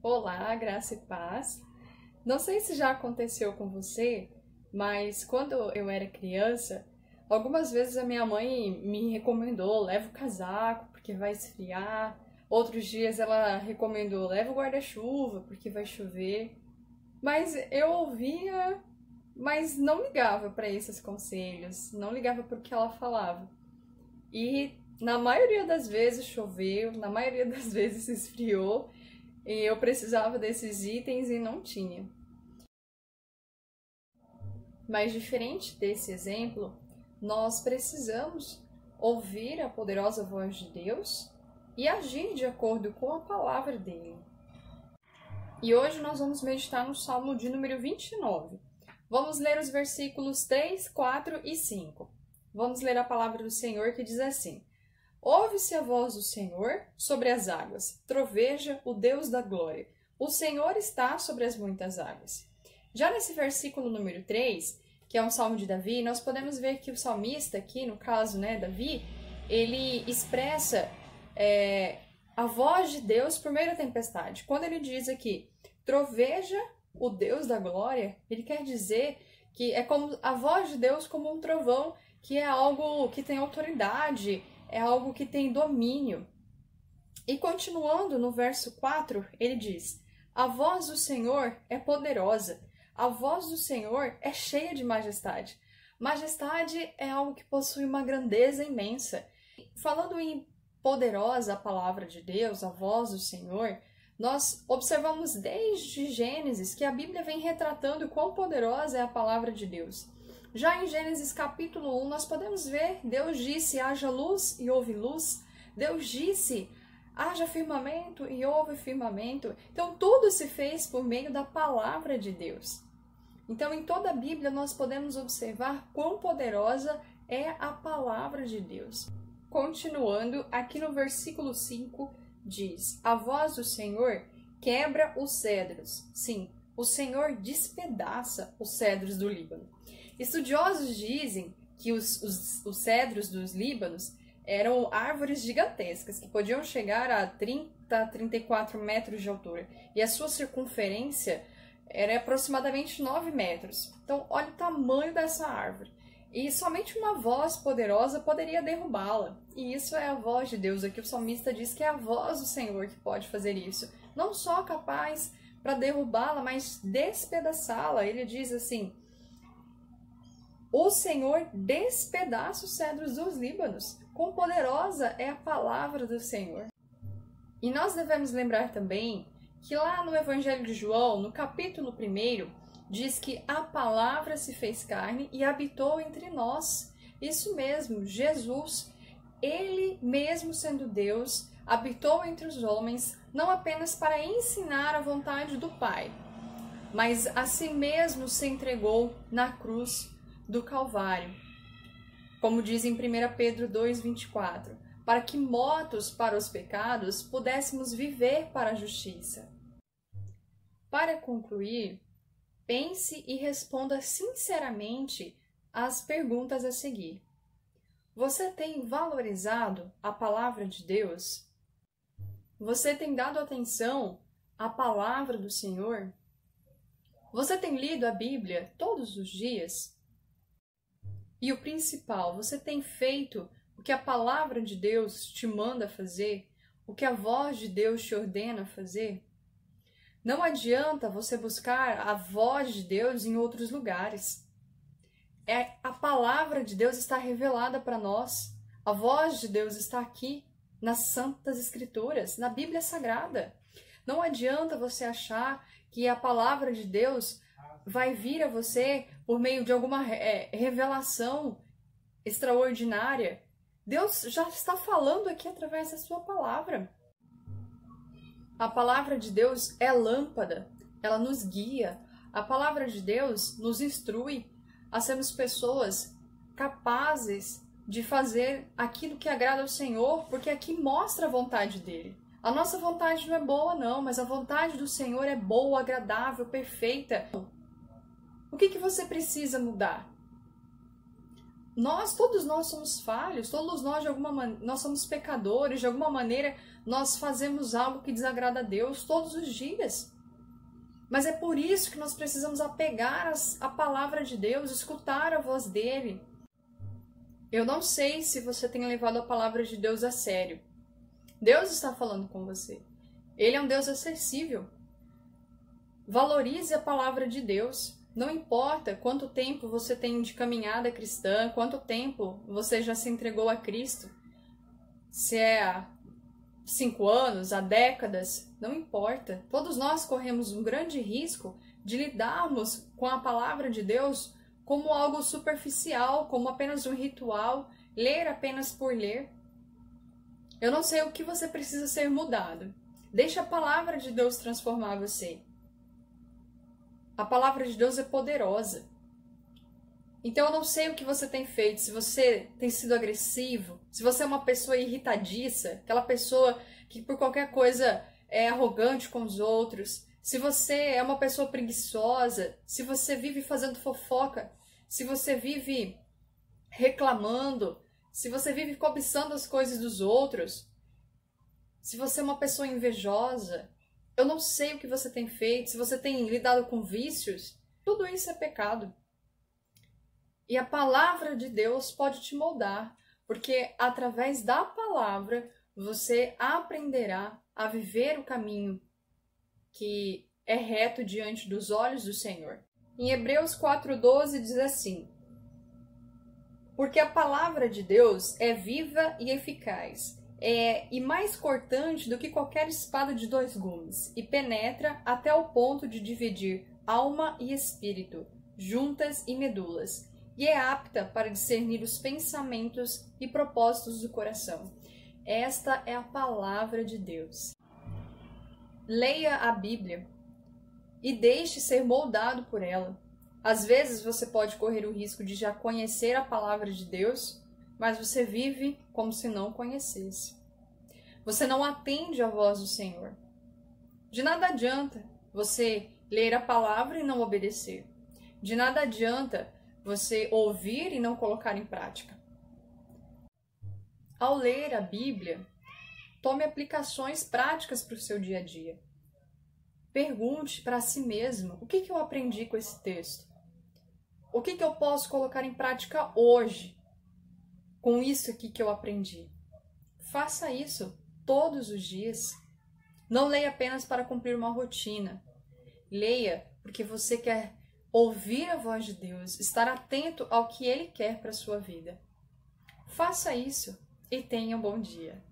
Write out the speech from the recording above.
Olá, graça e paz. Não sei se já aconteceu com você, mas quando eu era criança, algumas vezes a minha mãe me recomendou, leva o casaco porque vai esfriar. Outros dias ela recomendou, leva o guarda-chuva porque vai chover. Mas eu ouvia, mas não ligava para esses conselhos, não ligava para o que ela falava. E na maioria das vezes choveu, na maioria das vezes esfriou, e eu precisava desses itens e não tinha. Mas diferente desse exemplo, nós precisamos ouvir a poderosa voz de Deus e agir de acordo com a palavra dele. E hoje nós vamos meditar no Salmo de número 29. Vamos ler os versículos 3, 4 e 5. Vamos ler a palavra do Senhor que diz assim: Ouve-se a voz do Senhor sobre as águas, troveja o Deus da glória. O Senhor está sobre as muitas águas. Já nesse versículo número 3, que é um salmo de Davi, nós podemos ver que o salmista aqui, no caso, Davi, ele expressa a voz de Deus por meio da tempestade. Quando ele diz aqui, troveja o Deus da glória, ele quer dizer que é como a voz de Deus como um trovão, que é algo que tem autoridade, é algo que tem domínio. E continuando no verso 4, ele diz: a voz do Senhor é poderosa, a voz do Senhor é cheia de majestade. Majestade é algo que possui uma grandeza imensa. Falando em poderosa a palavra de Deus, a voz do Senhor, nós observamos desde Gênesis que a Bíblia vem retratando quão poderosa é a palavra de Deus. Já em Gênesis capítulo 1, nós podemos ver, Deus disse, haja luz e houve luz. Deus disse, haja firmamento e houve firmamento. Então, tudo se fez por meio da palavra de Deus. Então, em toda a Bíblia, nós podemos observar quão poderosa é a palavra de Deus. Continuando, aqui no versículo 5, diz, a voz do Senhor quebra os cedros. Sim, o Senhor despedaça os cedros do Líbano. Estudiosos dizem que os cedros dos Líbanos eram árvores gigantescas, que podiam chegar a 30 a 34 metros de altura. E a sua circunferência era aproximadamente 9 metros. Então, olha o tamanho dessa árvore. E somente uma voz poderosa poderia derrubá-la. E isso é a voz de Deus. Aqui o salmista diz que é a voz do Senhor que pode fazer isso. Não só capaz para derrubá-la, mas despedaçá-la. Ele diz assim: o Senhor despedaça os cedros dos Líbanos. Quão poderosa é a palavra do Senhor. E nós devemos lembrar também que lá no Evangelho de João, no capítulo 1, diz que a palavra se fez carne e habitou entre nós. Isso mesmo, Jesus, ele mesmo sendo Deus, habitou entre os homens, não apenas para ensinar a vontade do Pai, mas a si mesmo se entregou na cruz do Calvário. Como diz em 1 Pedro 2,24, para que mortos para os pecados pudéssemos viver para a justiça. Para concluir, pense e responda sinceramente às perguntas a seguir. Você tem valorizado a palavra de Deus? Você tem dado atenção à palavra do Senhor? Você tem lido a Bíblia todos os dias? E o principal, você tem feito o que a palavra de Deus te manda fazer? O que a voz de Deus te ordena fazer? Não adianta você buscar a voz de Deus em outros lugares. A palavra de Deus está revelada para nós. A voz de Deus está aqui nas Santas Escrituras, na Bíblia Sagrada. Não adianta você achar que a palavra de Deus vai vir a você por meio de alguma revelação extraordinária. Deus já está falando aqui através da sua palavra. A palavra de Deus é lâmpada, ela nos guia. A palavra de Deus nos instrui a sermos pessoas capazes de fazer aquilo que agrada ao Senhor, porque aqui mostra a vontade dele. A nossa vontade não é boa, não, mas a vontade do Senhor é boa, agradável, perfeita. O que você precisa mudar? Todos nós somos falhos, todos nós nós somos pecadores, de alguma maneira nós fazemos algo que desagrada a Deus todos os dias. Mas é por isso que nós precisamos apegar a palavra de Deus, escutar a voz dele. Eu não sei se você tem levado a palavra de Deus a sério. Deus está falando com você. Ele é um Deus acessível. Valorize a palavra de Deus. Não importa quanto tempo você tem de caminhada cristã, quanto tempo você já se entregou a Cristo. Se é há 5 anos, há décadas, não importa. Todos nós corremos um grande risco de lidarmos com a palavra de Deus como algo superficial, como apenas um ritual, ler apenas por ler. Eu não sei o que você precisa ser mudado. Deixe a palavra de Deus transformar você. A palavra de Deus é poderosa. Então eu não sei o que você tem feito, se você tem sido agressivo, se você é uma pessoa irritadiça, aquela pessoa que por qualquer coisa é arrogante com os outros, se você é uma pessoa preguiçosa, se você vive fazendo fofoca, se você vive reclamando, se você vive cobiçando as coisas dos outros, se você é uma pessoa invejosa, eu não sei o que você tem feito, se você tem lidado com vícios, tudo isso é pecado. E a palavra de Deus pode te moldar, porque através da palavra você aprenderá a viver o caminho que é reto diante dos olhos do Senhor. Em Hebreus 4:12 diz assim: porque a palavra de Deus é viva e eficaz, e mais cortante do que qualquer espada de 2 gumes, e penetra até o ponto de dividir alma e espírito, juntas e medulas, e é apta para discernir os pensamentos e propósitos do coração. Esta é a palavra de Deus. Leia a Bíblia e deixe ser moldado por ela. Às vezes você pode correr o risco de já conhecer a palavra de Deus, mas você vive como se não conhecesse. Você não atende à voz do Senhor. De nada adianta você ler a palavra e não obedecer. De nada adianta você ouvir e não colocar em prática. Ao ler a Bíblia, tome aplicações práticas para o seu dia a dia. Pergunte para si mesmo: o que eu aprendi com esse texto? O que eu posso colocar em prática hoje com isso aqui que eu aprendi? Faça isso todos os dias. Não leia apenas para cumprir uma rotina. Leia porque você quer ouvir a voz de Deus, estar atento ao que Ele quer para a sua vida. Faça isso e tenha um bom dia.